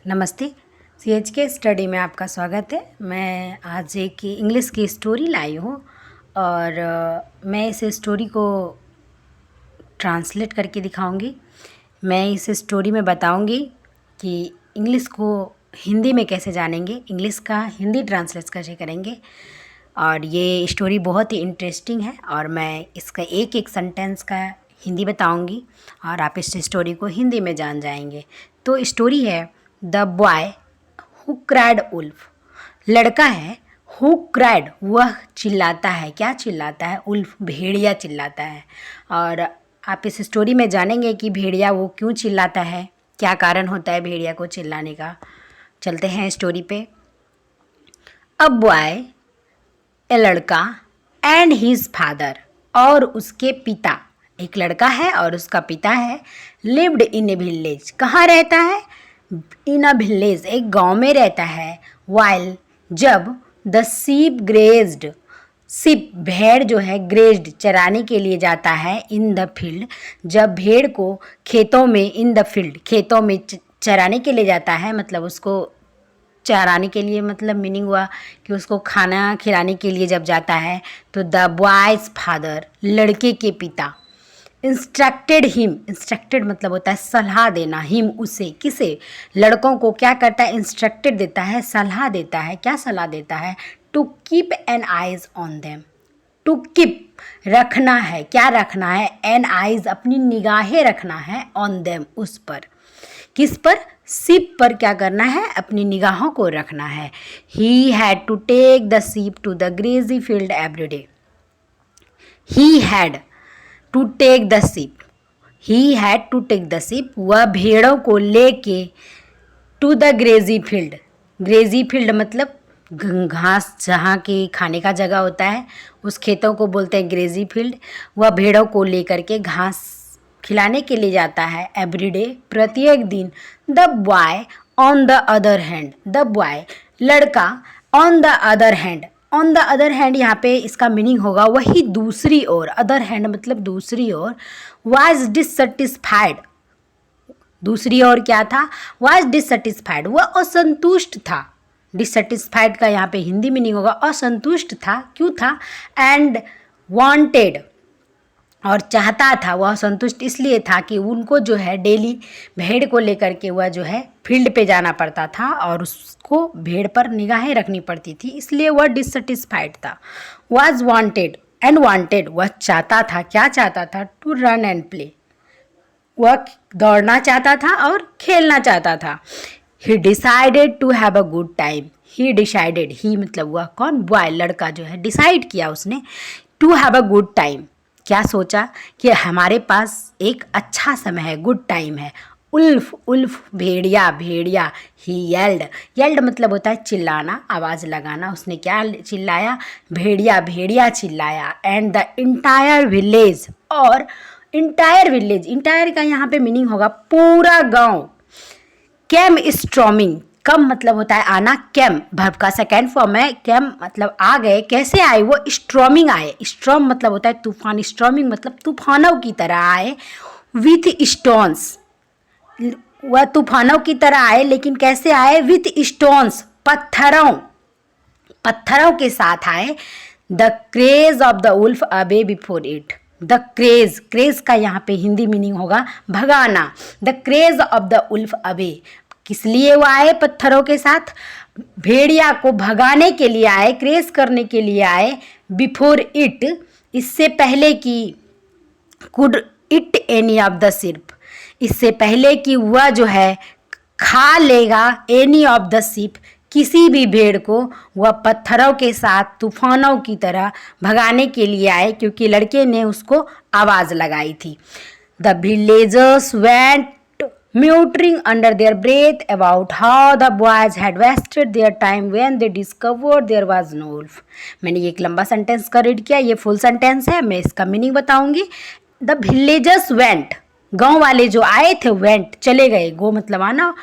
नमस्ते। CHK study में आपका स्वागत है। मैं आज एक इंग्लिश की स्टोरी लाई हूँ और मैं इस स्टोरी को ट्रांसलेट करके दिखाऊंगी। मैं इस स्टोरी में बताऊंगी कि इंग्लिश को हिंदी में कैसे जानेंगे, इंग्लिश का हिंदी ट्रांसलेट कैसे करेंगे। और ये स्टोरी बहुत ही इंटरेस्टिंग है और मैं इसका एक एक सेंटेंस का हिंदी बताऊंगी और आप इस स्टोरी को हिंदी में जान जाएंगे। तो स्टोरी है the boy who cried wolf. लड़का है हु क्राइड, वह चिल्लाता है। क्या चिल्लाता है? उल्फ, भेड़िया चिल्लाता है। और आप इस स्टोरी में जानेंगे कि भेड़िया वो क्यों चिल्लाता है, क्या कारण होता है भेड़िया को चिल्लाने का। चलते हैं स्टोरी पे। अ बॉय, ए लड़का, एंड हिज फादर, और उसके पिता, एक लड़का है और उसका पिता है, लिव्ड इन ए विलेज। कहाँ रहता है? इन अ विलेज, एक गांव में रहता है। वाइल, जब द शीप ग्रेज्ड, शीप भेड़ जो है, ग्रेज्ड चराने के लिए जाता है। इन द फील्ड, जब भेड़ को खेतों में, इन द फील्ड खेतों में चराने के लिए जाता है, मतलब उसको चराने के लिए, मतलब मीनिंग हुआ कि उसको खाना खिलाने के लिए जब जाता है। तो द बॉयज फादर, लड़के के पिता, इंस्ट्रक्टेड हिम, इंस्ट्रक्टेड मतलब होता है सलाह देना, हिम उसे, किसे? लड़कों को क्या करता है? इंस्ट्रक्टेड देता है, सलाह देता है। क्या सलाह देता है? To keep an eyes on them, to keep रखना है। क्या रखना है? एन आइज, अपनी निगाहें रखना है, ऑन देम उस पर। किस पर? शिप पर। क्या करना है? अपनी निगाहों को रखना है। He had to take the ship to the grassy field every day. He had to take the ship, he had to take the ship, वह भेड़ों को लेके to the grassy field, grassy field मतलब घास जहाँ की खाने का जगह होता है, उस खेतों को बोलते हैं ग्रेजी फील्ड। वह भेड़ों को लेकर के घास खिलाने के लिए जाता है एवरीडे, प्रत्येक दिन। The boy on the other hand, the boy लड़का, on the other hand, on the other hand यहाँ पे इसका मीनिंग होगा वही दूसरी ओर, अदर हैंड मतलब दूसरी ओर। वाज डिससेटिस्फाइड, दूसरी ओर क्या था? वाज डिससेटिस्फाइड, वह असंतुष्ट था। डिससेटिस्फाइड का यहाँ पे हिंदी मीनिंग होगा असंतुष्ट था। क्यों था? एंड वांटेड, और चाहता था। वह संतुष्ट इसलिए था कि उनको जो है डेली भेड़ को लेकर के वह जो है फील्ड पे जाना पड़ता था और उसको भेड़ पर निगाहें रखनी पड़ती थी, इसलिए वह डिससेटिस्फाइड था। वाज वांटेड एंड वांटेड, वह चाहता था। क्या चाहता था? टू रन एंड प्ले, वह दौड़ना चाहता था और खेलना चाहता था। He decided to have a good time, he decided, he मतलब वह कौन? बॉय, लड़का जो है, डिसाइड किया उसने to have a good time. क्या सोचा? कि हमारे पास एक अच्छा समय है, गुड टाइम है। उल्फ, उल्फ भेड़िया, भेड़िया। ही येल्ड, येल्ड मतलब होता है चिल्लाना, आवाज़ लगाना। उसने क्या चिल्लाया? भेड़िया, भेड़िया चिल्लाया। एंड द इंटायर विलेज, और इंटायर विलेज, इंटायर का यहाँ पे मीनिंग होगा पूरा गांव। कैम स्ट्रॉमिंग, कम मतलब होता है आना, कैम वर्ब का सेकेंड फॉर्म है। कैम मतलब आ गए। कैसे आए? वो स्ट्रॉमिंग आए। स्ट्रॉम मतलब होता है तूफान, स्ट्रॉमिंग मतलब तूफानों की तरह आए। विथ स्टोन्स, वह तूफानों की तरह आए, लेकिन कैसे आए? विथ स्टोन्स, पत्थरों, पत्थरों के साथ आए। The craze of the wolf away before it, the craze, craze का यहाँ पे हिंदी मीनिंग होगा भगाना। The craze of the wolf away, किस लिए वो आए? पत्थरों के साथ, भेड़िया को भगाने के लिए आए, क्रेज करने के लिए आए। बिफोर इट, इससे पहले कि, could it any of the ship, इससे पहले कि वह जो है खा लेगा एनी ऑफ द शिप, किसी भी भेड़ को, वह पत्थरों के साथ तूफानों की तरह भगाने के लिए आए, क्योंकि लड़के ने उसको आवाज़ लगाई थी। The villagers went muttering under their breath about how the boys had wasted their time when they discovered there was no wolf. मैंने ये एक लंबा सेंटेंस का रीड किया, ये फुल सेंटेंस है, मैं इसका मीनिंग बताऊंगी। द विलेजर्स वेंट, गांव वाले जो आए थे, वेंट चले गए, गो मतलब आना,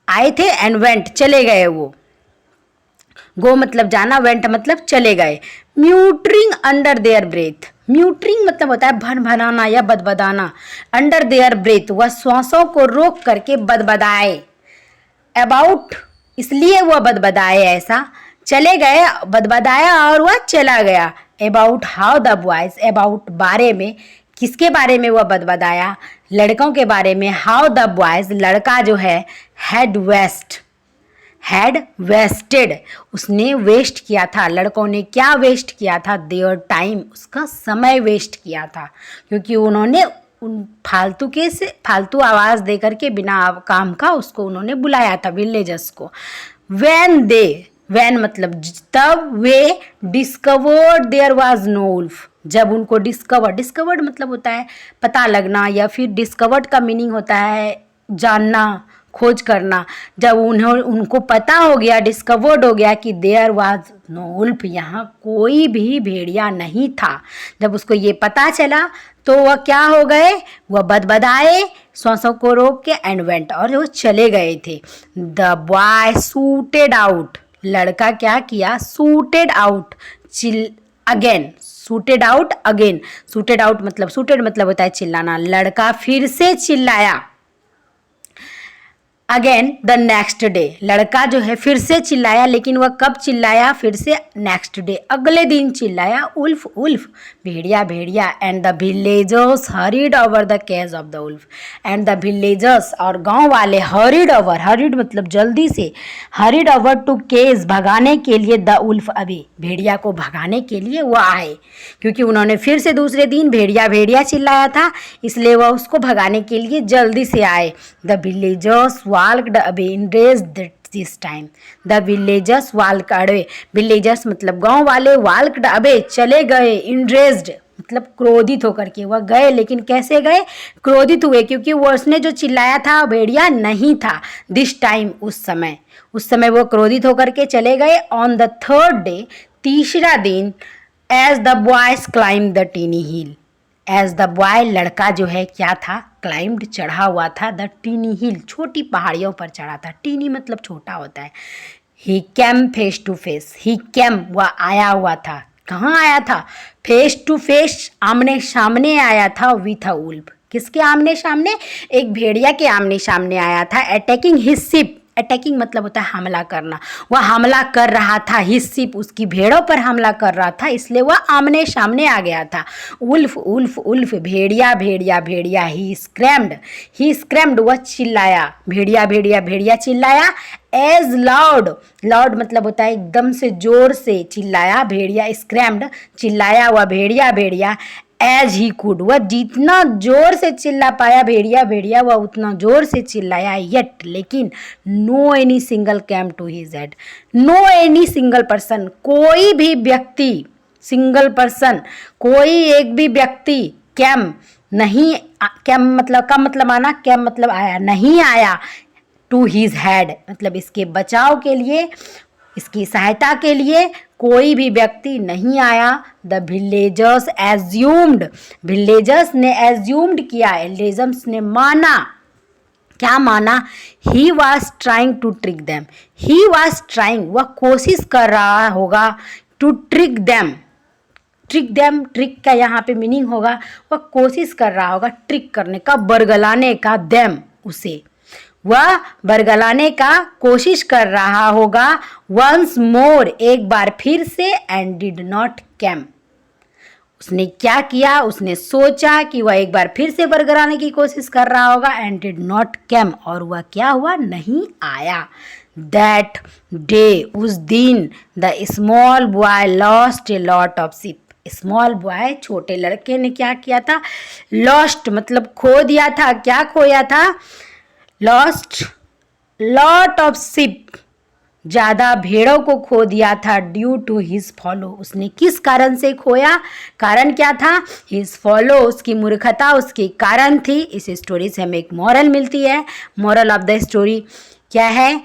आए थे, एंड वेंट चले गए। वो गो मतलब जाना, वेंट मतलब चले गए। म्यूटरिंग अंडर देयर ब्रेथ, म्यूटरिंग मतलब होता है भन भनाना या बदबदाना। अंडर देयर ब्रेथ, वह श्वासों को रोक करके बदबदाए। अबाउट इसलिए वह बदबदाए ऐसा, चले गए बदबदाया और वह चला गया। About how the boys, about बारे में, किसके बारे में वह बदबदाया, लड़कों के बारे में। हाउ द बॉयज लड़का जो है, हैड वेस्टेड उसने वेस्ट किया था, लड़कों ने क्या वेस्ट किया था, देयर टाइम उसका समय वेस्ट किया था, क्योंकि उन्होंने उन फालतू आवाज़ दे करके बिना काम का उसको उन्होंने बुलाया था विलेजर्स को। वैन मतलब तब they discovered there was no wolf, जब उनको डिस्कवर्ड मतलब होता है पता लगना, या फिर डिस्कवर्ड का मीनिंग होता है जानना, खोज करना। जब उनको पता हो गया, डिस्कवर्ड हो गया कि देयर वाज नो उल्फ, यहाँ कोई भी भेड़िया नहीं था, जब उसको ये पता चला तो वह क्या हो गए, वह बदबदाए सांसों को रोक के एंड वेंट, और वो चले गए थे। द बॉय सूटेड आउट, लड़का क्या किया, सूटेड आउट सूटेड आउट मतलब सूटेड मतलब होता है चिल्लाना, लड़का फिर से चिल्लाया। अगेन द नेक्स्ट डे, लड़का जो है फिर से चिल्लाया, लेकिन वह कब चिल्लाया, फिर से नेक्स्ट डे अगले दिन चिल्लाया, उल्फ उल्फ, भेड़िया भेड़िया। And the villagers hurried over the cage of the wolf, and the villagers और गांव वाले हरीड मतलब जल्दी से, हरीड ओवर टू केज भगाने के लिए, द उल्फ अभी भेड़िया को भगाने के लिए वह आए, क्योंकि उन्होंने फिर से दूसरे दिन भेड़िया भेड़िया चिल्लाया था, इसलिए वह उसको भगाने के लिए जल्दी से आए। The villagers walked away enraged this time, the villagers walked away, villagers मतलब गांव वाले, walked away चले गए, enraged मतलब क्रोधित होकर के वह गए, लेकिन कैसे गए, क्रोधित हुए, क्योंकि वो उसने जो चिल्लाया था भेड़िया नहीं था, दिस टाइम उस समय वो क्रोधित होकर के चले गए। ऑन द थर्ड डे तीसरा दिन, as the boys climb the tiny hill, as the boy लड़का जो है क्या था, क्लाइम्ड चढ़ा हुआ था, द टीनी हिल छोटी पहाड़ियों पर चढ़ा था, टीनी मतलब छोटा होता है। He came face to face, he came वह आया हुआ था, कहाँ आया था, फेस टू फेस आमने सामने आया था, विथ अ वुल्फ, किसके आमने सामने, एक भेड़िया के आमने सामने आया था। अटैकिंग हिज शिप, अटैकिंग मतलब होता है हमला करना, वह हमला कर रहा था, हिज शिप उसकी भेड़ों पर हमला कर रहा था, इसलिए वह आमने सामने आ गया था। उल्फ उल्फ उल्फ, भेड़िया भेड़िया भेड़िया, ही स्क्रैम्ड वह चिल्लाया, भेड़िया भेड़िया भेड़िया चिल्लाया। एज लाउड मतलब होता है एकदम से जोर से चिल्लाया, भेड़िया स्क्रैम्ड चिल्लाया वह भेड़िया भेड़िया। एज ही कुड वह जितना जोर से चिल्ला पाया भेड़िया भेड़िया वह उतना जोर से चिल्लाया, येट लेकिन no any single came to his head, no any single person कोई भी व्यक्ति, सिंगल पर्सन कोई एक भी व्यक्ति, कैम नहीं, कैम मतलब कम मतलब आना, कैम मतलब आया नहीं आया, टू हिज हेड मतलब इसके बचाव के लिए, इसकी सहायता के लिए कोई भी व्यक्ति नहीं आया। द विलेजर्स एज्यूम्ड, विलेजर्स ने एज्यूम्ड किया, विलेजर्स ने माना, क्या माना, he was trying to trick them, he was trying वह कोशिश कर रहा होगा, टू ट्रिक देम, ट्रिक का यहाँ पे मीनिंग होगा वह कोशिश कर रहा होगा, ट्रिक करने का, बरगलाने का, देम उसे वह बरगलाने का कोशिश कर रहा होगा। वंस मोर एक बार फिर से, एंड डिड नॉट कैम उसने क्या किया, उसने सोचा कि वह एक बार फिर से बरगलाने की कोशिश कर रहा होगा, एंड डिड नॉट कैम और वह क्या हुआ, नहीं आया। दैट डे उस दिन, the small boy lost a lot of ship, small boy छोटे लड़के ने क्या किया था, लॉस्ट मतलब खो दिया था, क्या खोया था, लॉस्ट लॉट ऑफ शिप ज़्यादा भेड़ों को खो दिया था, ड्यू टू हिज फॉलो उसने किस कारण से खोया, कारण क्या था, हिज फॉलो उसकी मूर्खता उसके कारण थी। इस स्टोरी से हमें एक मॉरल मिलती है, मॉरल ऑफ द स्टोरी क्या है,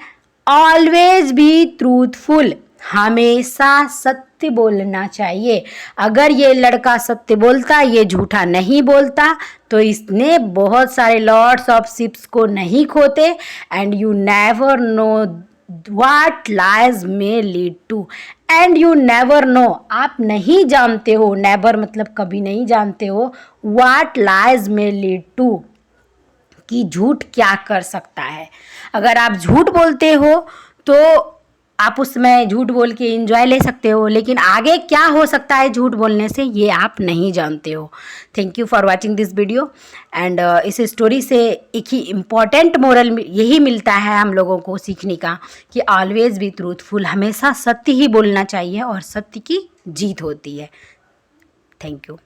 ऑलवेज बी ट्रूथफुल, हमेशा सत्य बोलना चाहिए। अगर ये लड़का सत्य बोलता, ये झूठा नहीं बोलता, तो इसने बहुत सारे लॉट्स ऑफ शिप्स को नहीं खोते। And you never know what lies may lead to, and you never know आप नहीं जानते हो, नेवर मतलब कभी नहीं जानते हो, what lies may lead to कि झूठ क्या कर सकता है। अगर आप झूठ बोलते हो तो आप उसमें झूठ बोल के एंजॉय ले सकते हो, लेकिन आगे क्या हो सकता है झूठ बोलने से ये आप नहीं जानते हो। Thank you for watching this video and इस स्टोरी से एक ही इम्पॉर्टेंट मोरल यही मिलता है हम लोगों को सीखने का कि ऑलवेज बी ट्रूथफुल, हमेशा सत्य ही बोलना चाहिए और सत्य की जीत होती है। Thank you.